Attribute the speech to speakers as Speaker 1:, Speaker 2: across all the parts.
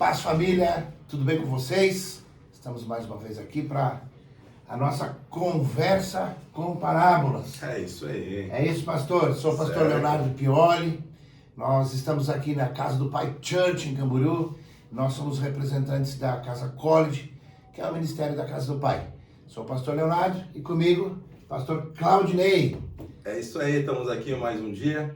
Speaker 1: Paz, família, tudo bem com vocês? Estamos mais uma vez aqui para a nossa conversa com parábolas.
Speaker 2: É isso aí.
Speaker 1: É isso, pastor? Sou o pastor
Speaker 2: Certo.
Speaker 1: Leonardo Pioli. Nós estamos aqui na Casa do Pai Church, em Camboriú. Nós somos representantes da Casa College, que é o Ministério da Casa do Pai. Sou o pastor Leonardo e comigo, pastor Claudinei.
Speaker 2: É isso aí, estamos aqui mais um dia.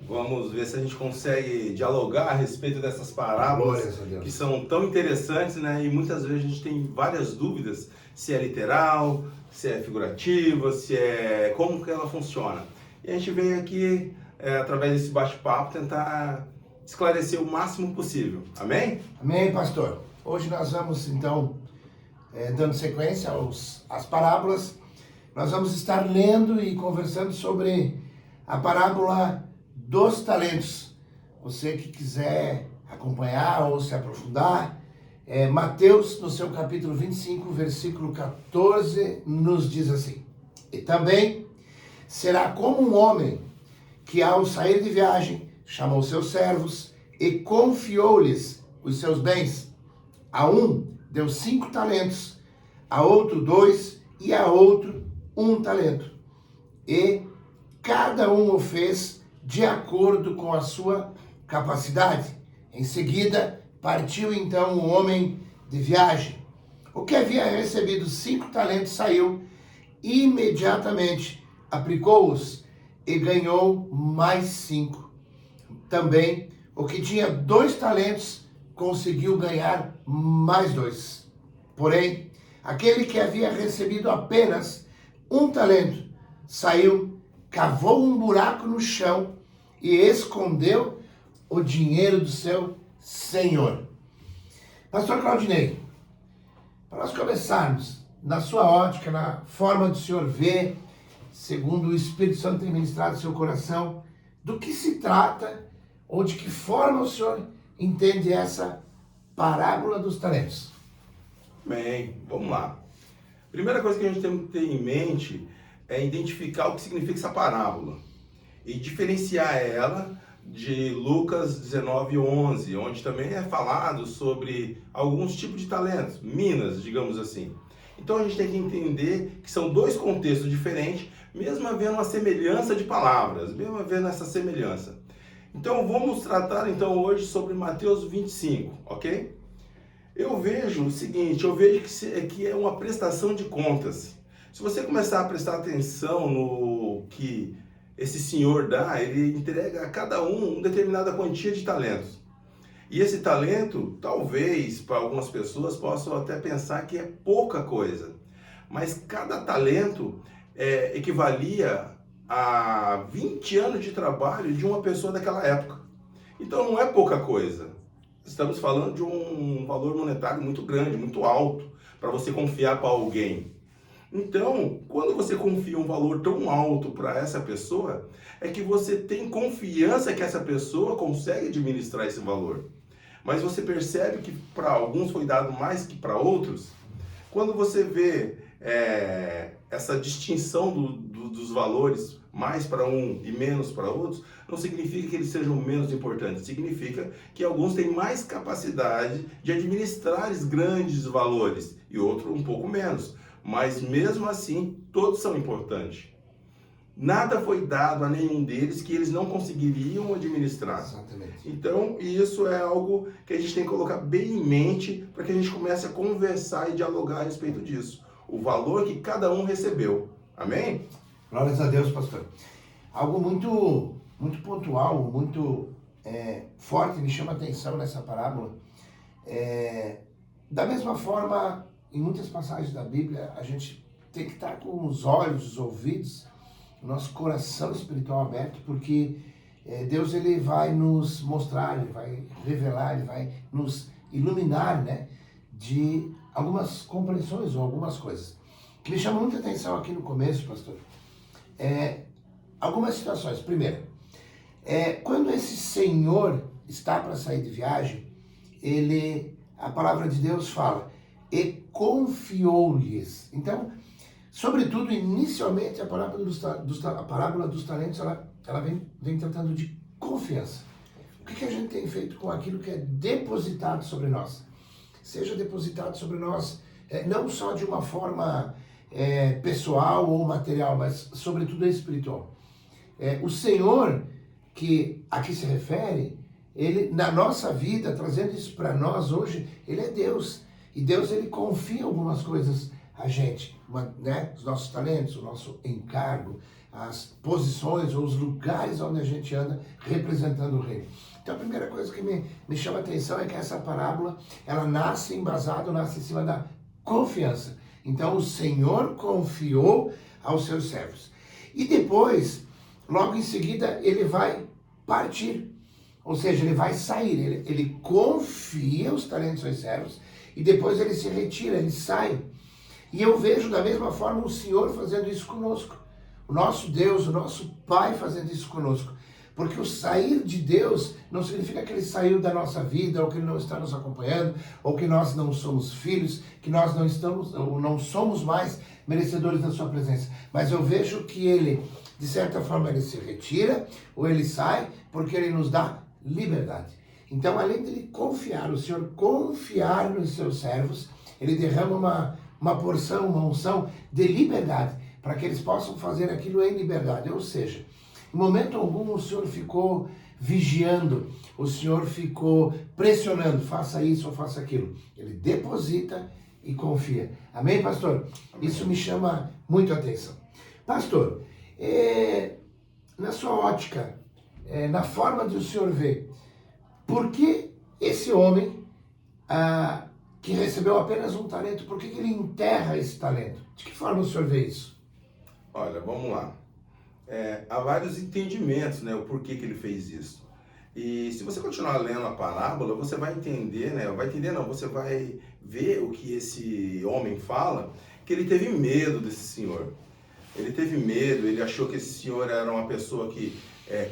Speaker 2: Vamos ver se a gente consegue dialogar a respeito dessas parábolas
Speaker 1: Glórias a Deus.
Speaker 2: que são tão interessantes, né? E muitas vezes a gente tem várias dúvidas se é literal, se é figurativa, se é como que ela funciona. E a gente vem aqui, através desse bate-papo, tentar esclarecer o máximo possível. Amém?
Speaker 1: Amém, pastor? Hoje nós vamos, então, dando sequência às parábolas. Nós vamos estar lendo e conversando sobre a parábola dos talentos. Você que quiser acompanhar ou se aprofundar, Mateus, no seu capítulo 25, versículo 14, nos diz assim: E também será como um homem que, ao sair de viagem, chamou seus servos e confiou-lhes os seus bens. A um deu 5 talentos, a outro 2 e a outro 1 talento. E cada um o fez de acordo com a sua capacidade. Em seguida, partiu então o homem de viagem. O que havia recebido 5 talentos saiu imediatamente, aplicou-os e ganhou mais 5. Também o que tinha 2 talentos conseguiu ganhar mais 2. Porém, aquele que havia recebido apenas 1 talento saiu, cavou um buraco no chão e escondeu o dinheiro do seu senhor. Pastor Claudinei, para nós começarmos, na sua ótica, na forma do senhor ver, segundo o Espírito Santo tem ministrado no seu coração, do que se trata ou de que forma o senhor entende essa parábola dos talentos?
Speaker 2: Bem, vamos lá. Primeira coisa que a gente tem que ter em mente é identificar o que significa essa parábola e diferenciar ela de Lucas 19:11, onde também é falado sobre alguns tipos de talentos, minas, digamos assim. Então a gente tem que entender que são 2 contextos diferentes, mesmo havendo uma semelhança de palavras, mesmo havendo essa semelhança. Então vamos tratar então hoje sobre Mateus 25, ok? Eu vejo o seguinte, que é uma prestação de contas. Se você começar a prestar atenção no que esse senhor dá, ele entrega a cada um uma determinada quantia de talentos. E esse talento, talvez, para algumas pessoas, possam até pensar que é pouca coisa. Mas cada talento equivalia a 20 anos de trabalho de uma pessoa daquela época. Então não é pouca coisa. Estamos falando de um valor monetário muito grande, muito alto, para você confiar para alguém. Então, quando você confia um valor tão alto para essa pessoa, é que você tem confiança que essa pessoa consegue administrar esse valor. Mas você percebe que para alguns foi dado mais que para outros. Quando você vê essa distinção dos valores, mais para um e menos para outros, não significa que eles sejam menos importantes. Significa que alguns têm mais capacidade de administrar esses grandes valores e outros um pouco menos. Mas mesmo assim, todos são importantes. Nada foi dado a nenhum deles que eles não conseguiriam administrar.
Speaker 1: Exatamente.
Speaker 2: Então, isso é algo que a gente tem que colocar bem em mente para que a gente comece a conversar e dialogar a respeito disso. O valor que cada um recebeu. Amém?
Speaker 1: Glórias a Deus, pastor. Algo muito, muito pontual, muito forte me chama a atenção nessa parábola. Da mesma forma, em muitas passagens da Bíblia, a gente tem que estar com os olhos, os ouvidos, o nosso coração espiritual aberto, porque Deus ele vai nos mostrar, ele vai revelar, ele vai nos iluminar, né, de algumas compreensões ou algumas coisas. O que me chama muita atenção aqui no começo, pastor, algumas situações. Primeiro, quando esse senhor está para sair de viagem, a palavra de Deus fala, e confiou-lhes. Então, sobretudo, inicialmente, a parábola dos talentos, ela vem tratando de confiança. que a gente tem feito com aquilo que é depositado sobre nós? Seja depositado sobre nós, não só de uma forma pessoal ou material, mas sobretudo espiritual. O Senhor, que aqui se refere, Ele, na nossa vida, trazendo isso para nós hoje, Ele é Deus. E Deus, Ele confia algumas coisas a gente, né? Os nossos talentos, o nosso encargo, as posições ou os lugares onde a gente anda representando o Reino. Então a primeira coisa que me chama a atenção é que essa parábola, ela nasce em cima da confiança. Então o Senhor confiou aos seus servos. E depois, logo em seguida, ele vai partir. Ou seja, ele vai sair, ele confia os talentos aos servos e depois ele se retira, ele sai. E eu vejo da mesma forma o Senhor fazendo isso conosco. O nosso Deus, o nosso Pai fazendo isso conosco. Porque o sair de Deus não significa que Ele saiu da nossa vida, ou que Ele não está nos acompanhando, ou que nós não somos filhos, que nós não estamos, ou não somos mais merecedores da sua presença. Mas eu vejo que Ele, de certa forma, Ele se retira, ou Ele sai, porque Ele nos dá liberdade. Então, além de Ele confiar, o Senhor confiar nos seus servos, Ele derrama uma porção, uma unção de liberdade, para que eles possam fazer aquilo em liberdade. Ou seja, em momento algum o Senhor ficou vigiando, o Senhor ficou pressionando, faça isso ou faça aquilo. Ele deposita e confia. Amém, pastor? Amém. Isso me chama muito a atenção. Pastor, na sua ótica, na forma de o Senhor ver, por que esse homem que recebeu apenas um talento, por que ele enterra esse talento? De que forma o Senhor vê isso?
Speaker 2: Olha, vamos lá. Há vários entendimentos, né, o porquê que ele fez isso. E se você continuar lendo a parábola, você vai entender, né, você vai ver o que esse homem fala, que ele teve medo desse senhor. Ele teve medo, ele achou que esse senhor era uma pessoa que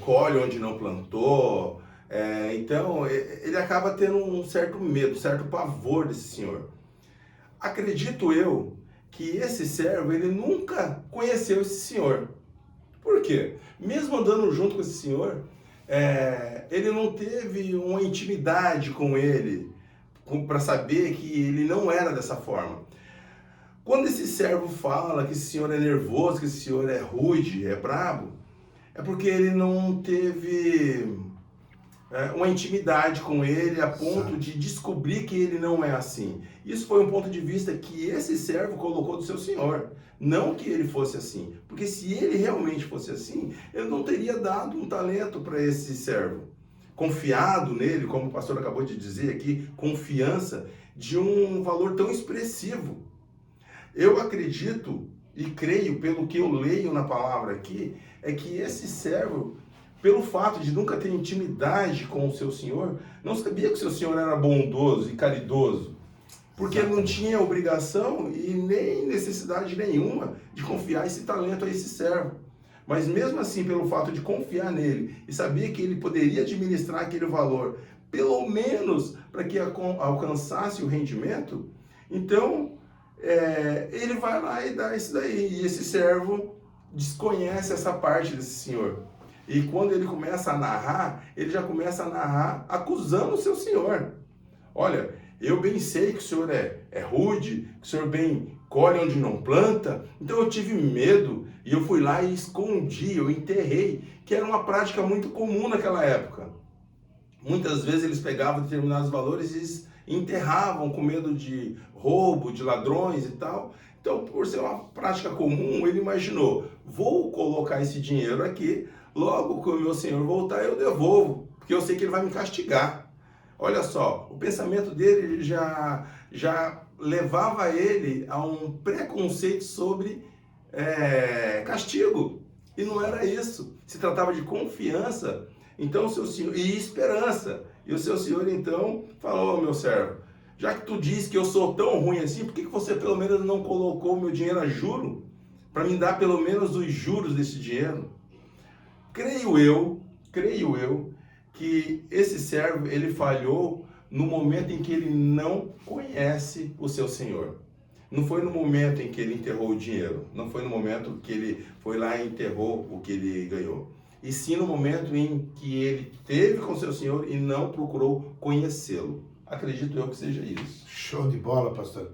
Speaker 2: colhe onde não plantou. Então, ele acaba tendo um certo medo, um certo pavor desse senhor. Acredito eu que esse servo, ele nunca conheceu esse senhor. Por quê? Mesmo andando junto com esse senhor, ele não teve uma intimidade com ele, para saber que ele não era dessa forma. Quando esse servo fala que esse senhor é nervoso, que esse senhor é rude, é brabo, é porque ele não teve uma intimidade com ele a ponto de descobrir que ele não é assim. Isso foi um ponto de vista que esse servo colocou do seu senhor, não que ele fosse assim. Porque se ele realmente fosse assim, ele não teria dado um talento para esse servo. Confiado nele, como o pastor acabou de dizer aqui, confiança de um valor tão expressivo. Eu acredito e creio, pelo que eu leio na palavra aqui, é que esse servo, pelo fato de nunca ter intimidade com o seu senhor, não sabia que o seu senhor era bondoso e caridoso, porque ele não tinha obrigação e nem necessidade nenhuma de confiar esse talento a esse servo. Mas mesmo assim, pelo fato de confiar nele e saber que ele poderia administrar aquele valor, pelo menos para que alcançasse o rendimento, então ele vai lá e dá isso daí. E esse servo desconhece essa parte desse senhor. E quando ele começa a narrar, ele já começa a narrar acusando o seu senhor. Olha, eu bem sei que o senhor é rude, que o senhor bem colhe onde não planta, então eu tive medo e eu fui lá e escondi, eu enterrei, que era uma prática muito comum naquela época. Muitas vezes eles pegavam determinados valores e enterravam com medo de roubo, de ladrões e tal. Então, por ser uma prática comum, ele imaginou, vou colocar esse dinheiro aqui, logo que o meu senhor voltar, eu devolvo, porque eu sei que ele vai me castigar. Olha só, o pensamento dele já levava ele a um preconceito sobre castigo. E não era isso. Se tratava de confiança, então o seu senhor, e esperança. E o seu senhor, então, falou, meu servo, já que tu diz que eu sou tão ruim assim, por que você pelo menos não colocou o meu dinheiro a juro? Para me dar pelo menos os juros desse dinheiro? Creio eu que esse servo, ele falhou no momento em que ele não conhece o seu senhor. Não foi no momento em que ele enterrou o dinheiro, não foi no momento que ele foi lá e enterrou o que ele ganhou. e sim no momento em que ele teve com seu Senhor e não procurou conhecê-lo. Acredito eu que seja isso.
Speaker 1: Show de bola, pastor.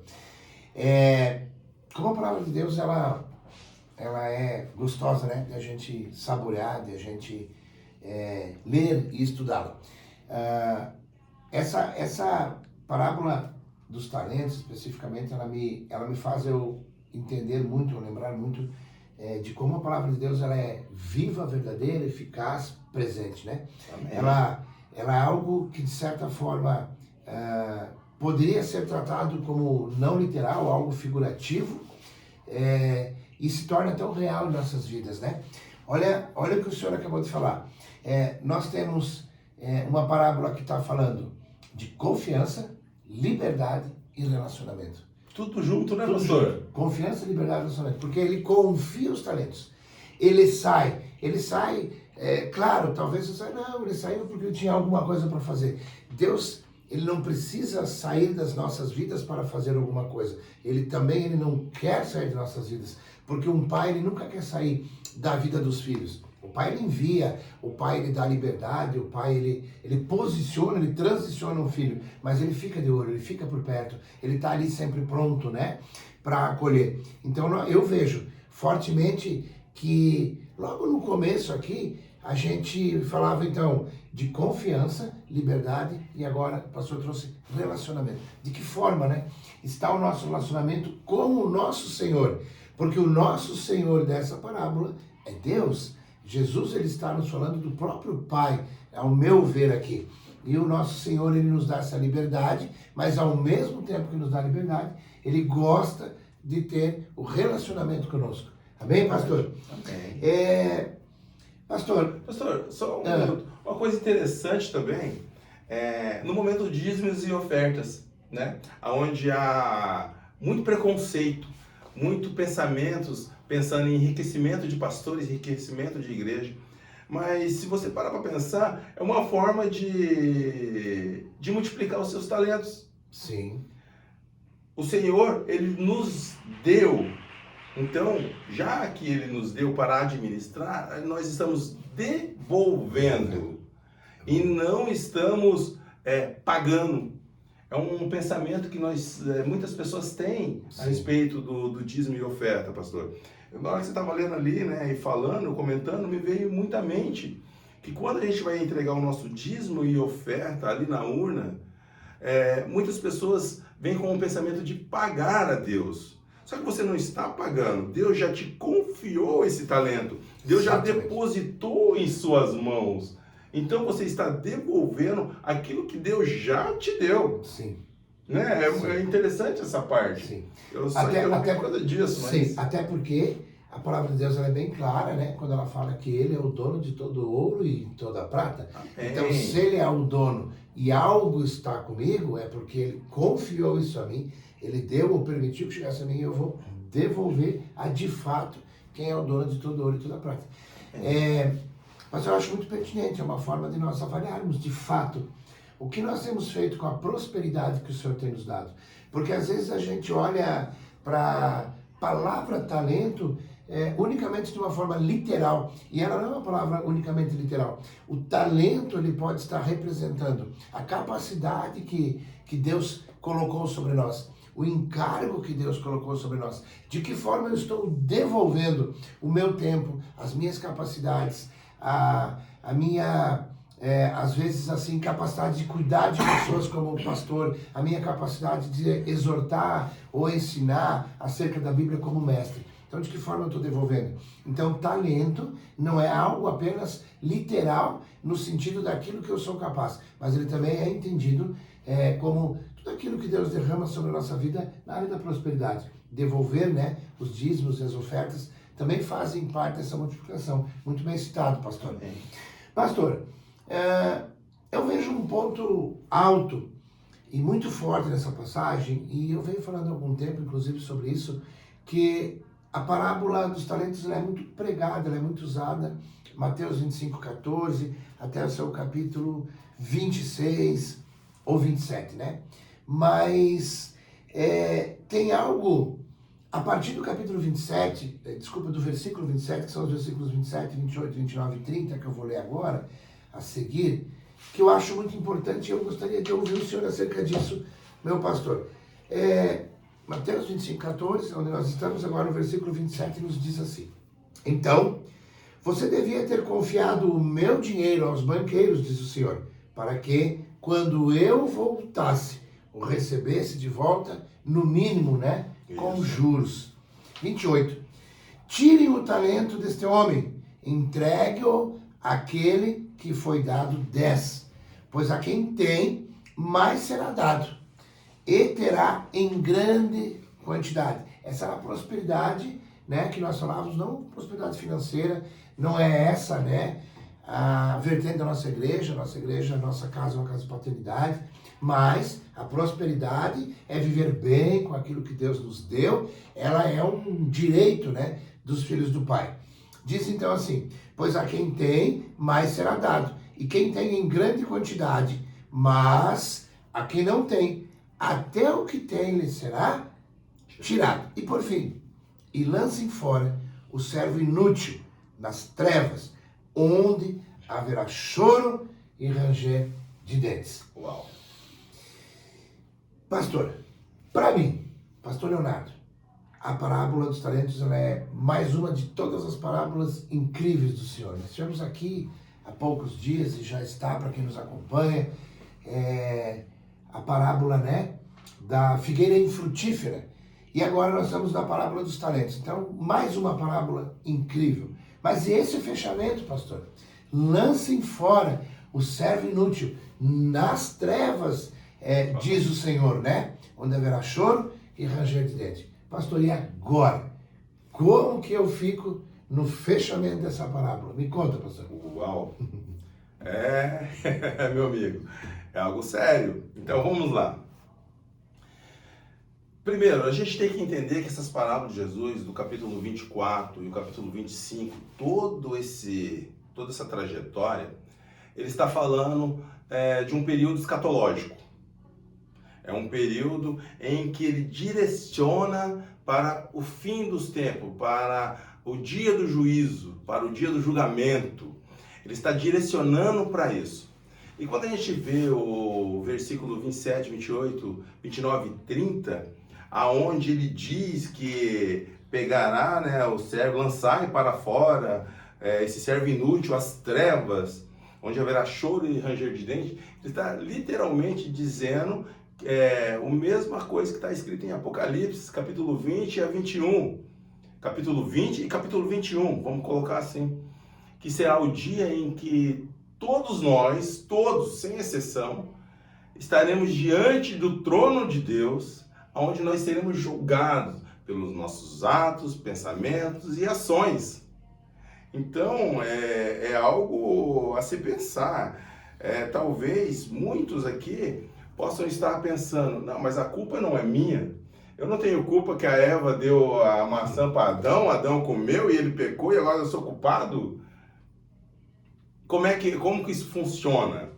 Speaker 1: Como a palavra de Deus, ela é gostosa, né? De a gente saborear, de a gente ler e estudá-la. Essa parábola dos talentos, especificamente, ela me faz eu entender muito, lembrar muito de como a palavra de Deus ela é viva, verdadeira, eficaz, presente, né?
Speaker 2: Amém.
Speaker 1: Ela é algo que, de certa forma, poderia ser tratado como não literal, algo figurativo, e se torna tão real em nossas vidas, né? Olha o que o senhor acabou de falar. Nós temos uma parábola que está falando de confiança, liberdade e relacionamento.
Speaker 2: Tudo junto, né,
Speaker 1: Tudo
Speaker 2: pastor?
Speaker 1: junto. Confiança, liberdade e relacionamento. Porque ele confia os talentos. Ele sai, claro, talvez você saiba, não, ele saiu porque ele tinha alguma coisa para fazer. Deus, ele não precisa sair das nossas vidas para fazer alguma coisa. Ele não quer sair das nossas vidas. Porque um pai, ele nunca quer sair da vida dos filhos. O pai, ele envia, o pai, ele dá liberdade, o pai, ele posiciona, ele transiciona um filho, mas ele fica de olho, ele fica por perto, ele está ali sempre pronto, né, para acolher. Então, eu vejo fortemente que, logo no começo aqui, a gente falava, então, de confiança, liberdade, e agora o pastor trouxe relacionamento. De que forma, né, está o nosso relacionamento com o nosso Senhor? Porque o nosso Senhor dessa parábola é Deus. Jesus, ele está nos falando do próprio Pai, ao meu ver aqui. E o nosso Senhor, ele nos dá essa liberdade, mas ao mesmo tempo que nos dá liberdade, ele gosta de ter o relacionamento conosco. Amém, pastor?
Speaker 2: Amém.
Speaker 1: Pastor,
Speaker 2: só um minuto. Uma coisa interessante também, no momento de dízimos e ofertas, né? Onde há muito preconceito, muito pensamentos, pensando em enriquecimento de pastores, enriquecimento de igreja. Mas se você parar para pensar, é uma forma de multiplicar os seus talentos.
Speaker 1: Sim.
Speaker 2: O Senhor, ele nos deu. Então, já que ele nos deu para administrar, nós estamos devolvendo e não estamos pagando. É um pensamento que muitas pessoas têm a respeito do dízimo e oferta, pastor. Na hora que você estava lendo ali, né, e falando, comentando, me veio muito à mente que quando a gente vai entregar o nosso dízimo e oferta ali na urna, muitas pessoas vêm com o pensamento de pagar a Deus. Só que você não está pagando. Deus já te confiou esse talento. Deus já depositou em suas mãos. Então você está devolvendo aquilo que Deus já te deu.
Speaker 1: Sim.
Speaker 2: Né? É interessante essa parte.
Speaker 1: Sim.
Speaker 2: Eu só até por causa disso.
Speaker 1: Sim, até porque a palavra de Deus ela é bem clara, né? Quando ela fala que ele é o dono de todo o ouro e toda a prata.
Speaker 2: Amém.
Speaker 1: Então, se ele é o dono e algo está comigo, é porque ele confiou isso a mim, ele deu ou permitiu que chegasse a mim e eu vou devolver a de fato quem é o dono de todo o ouro e toda a prata. Mas eu acho muito pertinente, é uma forma de nós avaliarmos de fato o que nós temos feito com a prosperidade que o Senhor tem nos dado. Porque às vezes a gente olha para a palavra talento unicamente de uma forma literal. E ela não é uma palavra unicamente literal. O talento ele pode estar representando a capacidade que Deus colocou sobre nós. O encargo que Deus colocou sobre nós. De que forma eu estou devolvendo o meu tempo, as minhas capacidades, a minha, às vezes, assim, capacidade de cuidar de pessoas como pastor, a minha capacidade de exortar ou ensinar acerca da Bíblia como mestre. Então, de que forma eu estou devolvendo? Então, talento não é algo apenas literal no sentido daquilo que eu sou capaz, mas ele também é entendido como tudo aquilo que Deus derrama sobre a nossa vida na área da prosperidade. Devolver, né, os dízimos e as ofertas também fazem parte dessa multiplicação. Muito bem citado, pastor.
Speaker 2: Amém.
Speaker 1: Pastor, eu vejo um ponto alto e muito forte nessa passagem, e eu venho falando há algum tempo, inclusive, sobre isso, que a parábola dos talentos ela é muito pregada, ela é muito usada, Mateus 25:14, até o seu capítulo 26 ou 27, né? Mas tem algo a partir do capítulo 27, do versículo 27, que são os versículos 27, 28, 29 e 30, que eu vou ler agora, a seguir, que eu acho muito importante e eu gostaria de ouvir o senhor acerca disso, meu pastor. Mateus 25, 14, onde nós estamos agora, no versículo 27, nos diz assim: Então, você devia ter confiado o meu dinheiro aos banqueiros, diz o Senhor, para que, quando eu voltasse, o recebesse de volta, no mínimo, né, com juros. 28. Tirem o talento deste homem, entregue-o àquele que foi dado 10, pois a quem tem, mais será dado, e terá em grande quantidade. Essa é a prosperidade, né, que nós falávamos, não prosperidade financeira, não é essa, né, a vertente da nossa igreja, a nossa casa é uma casa de paternidade, mas a prosperidade é viver bem com aquilo que Deus nos deu, ela é um direito, né, dos filhos do Pai. Diz então assim: pois a quem tem, mais será dado, e quem tem em grande quantidade, mas a quem não tem, até o que tem lhe será tirado. E por fim, e lancem fora o servo inútil nas trevas, onde haverá choro e ranger de dentes.
Speaker 2: Uau!
Speaker 1: Pastor, para mim, pastor Leonardo, a parábola dos talentos ela é mais uma de todas as parábolas incríveis do Senhor. Nós estivemos aqui há poucos dias e já está, para quem nos acompanha, a parábola, né, da figueira infrutífera. E agora nós estamos na parábola dos talentos. Então, mais uma parábola incrível. Mas esse é o fechamento, pastor. Lancem fora o servo inútil nas trevas, diz o Senhor, né? Onde haverá choro e ranger de dentes. Pastor, e agora? Como que eu fico no fechamento dessa parábola? Me conta, pastor.
Speaker 2: Uau! Meu amigo, é algo sério. Então vamos lá. Primeiro, a gente tem que entender que essas parábolas de Jesus, do capítulo 24 e o capítulo 25, toda essa trajetória, ele está falando de um período escatológico. É um período em que ele direciona para o fim dos tempos, para o dia do juízo, para o dia do julgamento. Ele está direcionando para isso. E quando a gente vê o versículo 27, 28, 29 e 30, aonde ele diz que pegará, né, o servo, lançar para fora esse servo inútil, as trevas, onde haverá choro e ranger de dentes, ele está literalmente dizendo a mesma coisa que está escrito em Apocalipse, capítulo 20 a 21. Capítulo 20 e capítulo 21, vamos colocar assim, que será o dia em que todos nós, todos, sem exceção, estaremos diante do trono de Deus, onde nós seremos julgados pelos nossos atos, pensamentos e ações. Então, é algo a se pensar. Talvez muitos aqui possam estar pensando, não, mas a culpa não é minha. Eu não tenho culpa que a Eva deu a maçã para Adão comeu e ele pecou e agora eu sou culpado? Como que isso funciona?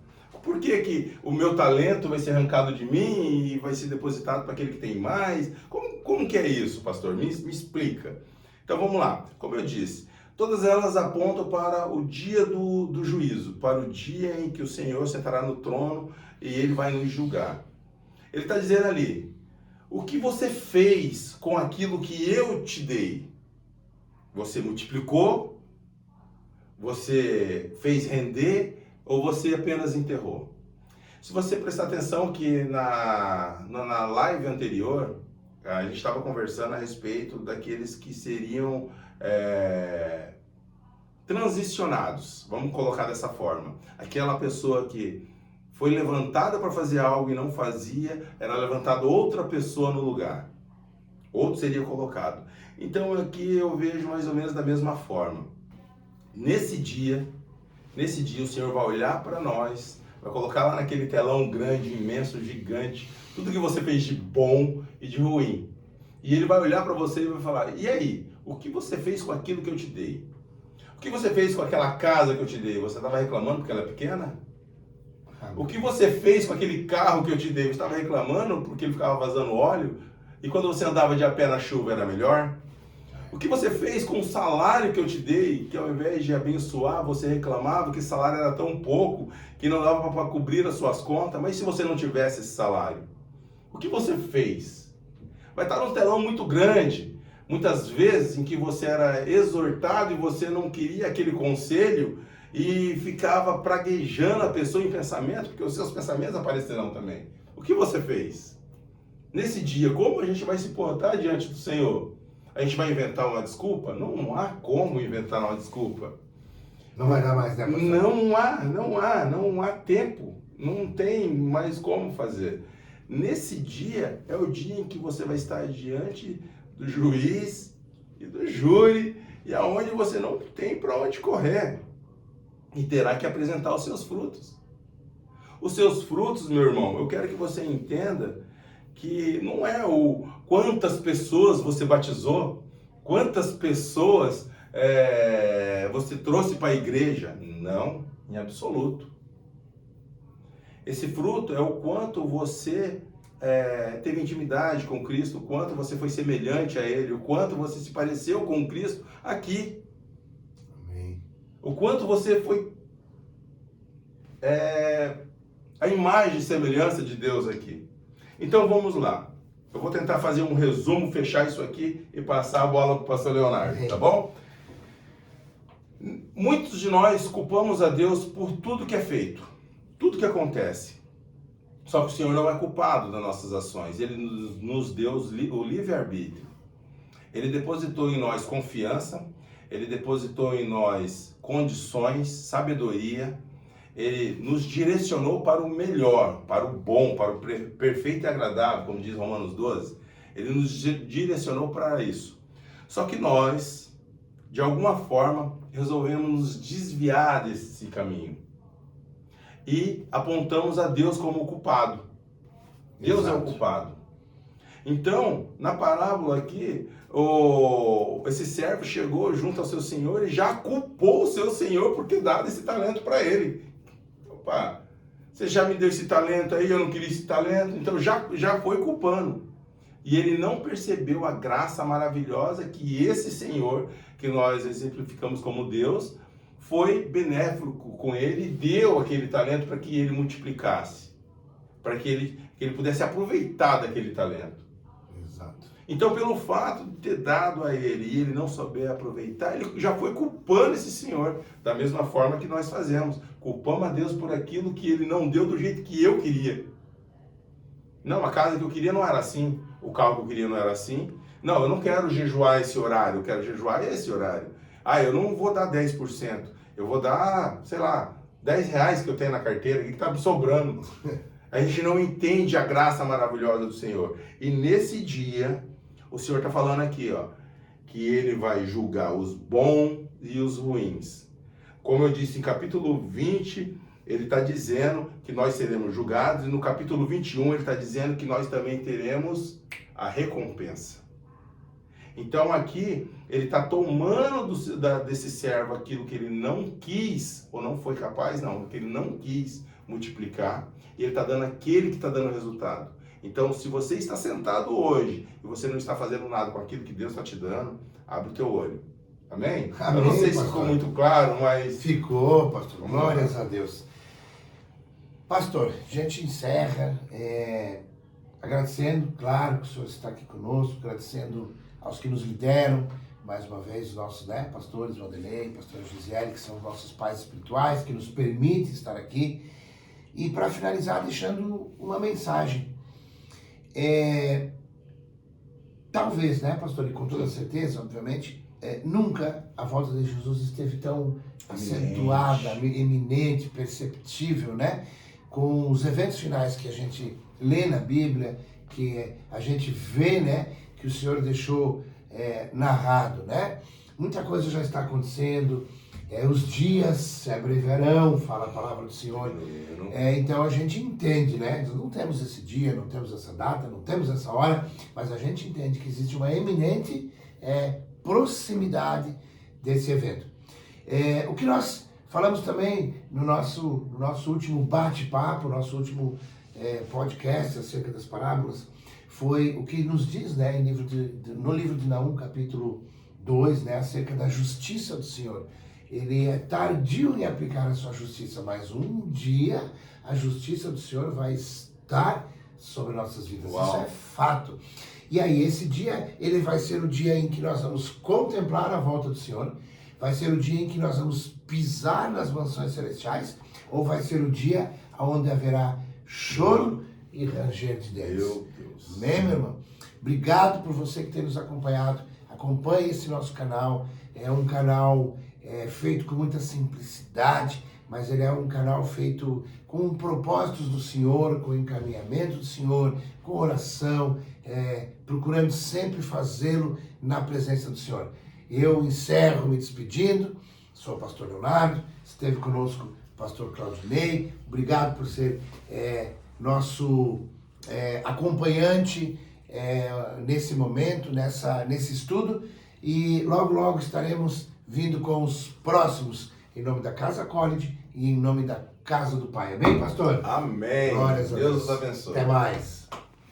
Speaker 2: Por que o meu talento vai ser arrancado de mim e vai ser depositado para aquele que tem mais? Como que é isso, pastor? Me explica. Então vamos lá. Como eu disse, todas elas apontam para o dia do juízo, para o dia em que o Senhor sentará no trono e ele vai nos julgar. Ele está dizendo ali, o que você fez com aquilo que eu te dei? Você multiplicou? Você fez render? Ou você apenas enterrou? Se você prestar atenção que na live anterior, a gente estava conversando a respeito daqueles que seriam transicionados, vamos colocar dessa forma. Aquela pessoa que foi levantada para fazer algo e não fazia, era levantada outra pessoa no lugar. Outro seria colocado. Então aqui eu vejo mais ou menos da mesma forma. Nesse dia o Senhor vai olhar para nós, vai colocar lá naquele telão grande, imenso, gigante, tudo que você fez de bom e de ruim. E Ele vai olhar para você e vai falar, e aí, o que você fez com aquilo que eu te dei? O que você fez com aquela casa que eu te dei? Você estava reclamando porque ela é pequena? O que você fez com aquele carro que eu te dei? Você estava reclamando porque ele ficava vazando óleo? E quando você andava de a pé na chuva era melhor? O que você fez com o salário que eu te dei, que ao invés de abençoar, você reclamava que o salário era tão pouco que não dava para cobrir as suas contas? Mas se você não tivesse esse salário, o que você fez? Vai estar num telão muito grande, muitas vezes em que você era exortado e você não queria aquele conselho e ficava praguejando a pessoa em pensamento, porque os seus pensamentos aparecerão também. O que você fez? Nesse dia, como a gente vai se portar diante do Senhor? A gente vai inventar uma desculpa? Não há como inventar uma desculpa.
Speaker 1: Não vai dar mais, né, pastor?
Speaker 2: Não há tempo. Não tem mais como fazer. Nesse dia é o dia em que você vai estar diante do juiz e do júri e aonde você não tem para onde correr e terá que apresentar os seus frutos. Os seus frutos, meu irmão, eu quero que você entenda que não é o quantas pessoas você batizou, quantas pessoas você trouxe para a igreja. Não, em absoluto. Esse fruto é o quanto você teve intimidade com Cristo, o quanto você foi semelhante a Ele, o quanto você se pareceu com Cristo aqui.
Speaker 1: Amém.
Speaker 2: O quanto você foi a imagem e semelhança de Deus aqui. Então vamos lá. Eu vou tentar fazer um resumo, fechar isso aqui e passar a bola para o pastor Leonardo, tá bom? Muitos de nós culpamos a Deus por tudo que é feito, tudo que acontece. Só que o Senhor não é culpado das nossas ações. Ele nos deu o livre-arbítrio. Ele depositou em nós confiança, Ele depositou em nós condições, sabedoria. Ele nos direcionou para o melhor, para o bom, para o perfeito e agradável, como diz Romanos 12. Ele nos direcionou para isso. Só que nós, de alguma forma, resolvemos nos desviar desse caminho. E apontamos a Deus como o culpado. Deus Exato. É o culpado. Então, na parábola aqui, esse servo chegou junto ao seu senhor e já culpou o seu senhor por ter dado esse talento para ele. Opa, você já me deu esse talento aí, eu não queria esse talento, então já foi culpando. E ele não percebeu a graça maravilhosa que esse Senhor, que nós exemplificamos como Deus, foi benéfico com ele e deu aquele talento para que ele multiplicasse, para que ele pudesse aproveitar daquele talento.
Speaker 1: Exato.
Speaker 2: Então, pelo fato de ter dado a ele e ele não souber aproveitar, ele já foi culpando esse Senhor, da mesma forma que nós fazemos. Culpamos a Deus por aquilo que ele não deu do jeito que eu queria. Não, a casa que eu queria não era assim, o carro que eu queria não era assim. Não, eu não quero jejuar esse horário, eu quero jejuar esse horário. Ah, eu não vou dar 10%, eu vou dar, sei lá, R$10 que eu tenho na carteira, que está me sobrando. A gente não entende a graça maravilhosa do Senhor. E nesse dia, o Senhor está falando aqui, ó, que Ele vai julgar os bons e os ruins. Como eu disse, em capítulo 20, Ele está dizendo que nós seremos julgados, e no capítulo 21, Ele está dizendo que nós também teremos a recompensa. Então aqui, Ele está tomando desse servo aquilo que ele não quis, ou não foi capaz, não, que ele não quis multiplicar, e Ele está dando aquele que está dando resultado. Então, se você está sentado hoje e você não está fazendo nada com aquilo que Deus está te dando, abre o teu olho. Amém?
Speaker 1: Amém,
Speaker 2: eu não sei se
Speaker 1: pastor.
Speaker 2: ficou muito claro, mas...
Speaker 1: Ficou, pastor. Glórias a Deus. Pastor, a gente encerra agradecendo, claro, que o senhor está aqui conosco, agradecendo aos que nos lideram, mais uma vez, os nossos pastores, Vanderlei, pastor Gisele, que são nossos pais espirituais, que nos permitem estar aqui. E para finalizar, deixando uma mensagem. Talvez, né, pastor, e com toda certeza, obviamente, nunca a volta de Jesus esteve tão acentuada, eminente, perceptível, né? Com os eventos finais que a gente lê na Bíblia, que a gente vê, né, que o Senhor deixou narrado, né? Muita coisa já está acontecendo, os dias se abreviarão, fala a palavra do Senhor. Então a gente entende, né? Nós não temos esse dia, não temos essa data, não temos essa hora, mas a gente entende que existe uma eminente proximidade desse evento. O que nós falamos também no nosso último bate-papo, nosso último podcast acerca das parábolas foi o que nos diz, né, no livro de Naum, capítulo 2, né, acerca da justiça do Senhor. Ele é tardio em aplicar a sua justiça, mas um dia a justiça do Senhor vai estar sobre nossas vidas.
Speaker 2: Uau.
Speaker 1: Isso é fato. E aí, esse dia, ele vai ser o dia em que nós vamos contemplar a volta do Senhor, vai ser o dia em que nós vamos pisar nas mansões celestiais, ou vai ser o dia onde haverá choro e ranger de dentes.
Speaker 2: Meu Deus.
Speaker 1: Amém, meu irmão? Obrigado por você que tem nos acompanhado. Acompanhe esse nosso canal. É um canal feito com muita simplicidade, mas ele é um canal feito com propósitos do Senhor, com encaminhamento do Senhor, com oração, procurando sempre fazê-lo na presença do Senhor. Eu encerro me despedindo. Sou o pastor Leonardo, esteve conosco o pastor Claudinei. Obrigado por ser nosso acompanhante nesse momento, nesse estudo. E logo estaremos vindo com os próximos, em nome da Casa College e em nome da Casa do Pai. Amém, pastor?
Speaker 2: Amém.
Speaker 1: Glórias a Deus.
Speaker 2: Deus os abençoe.
Speaker 1: Até mais.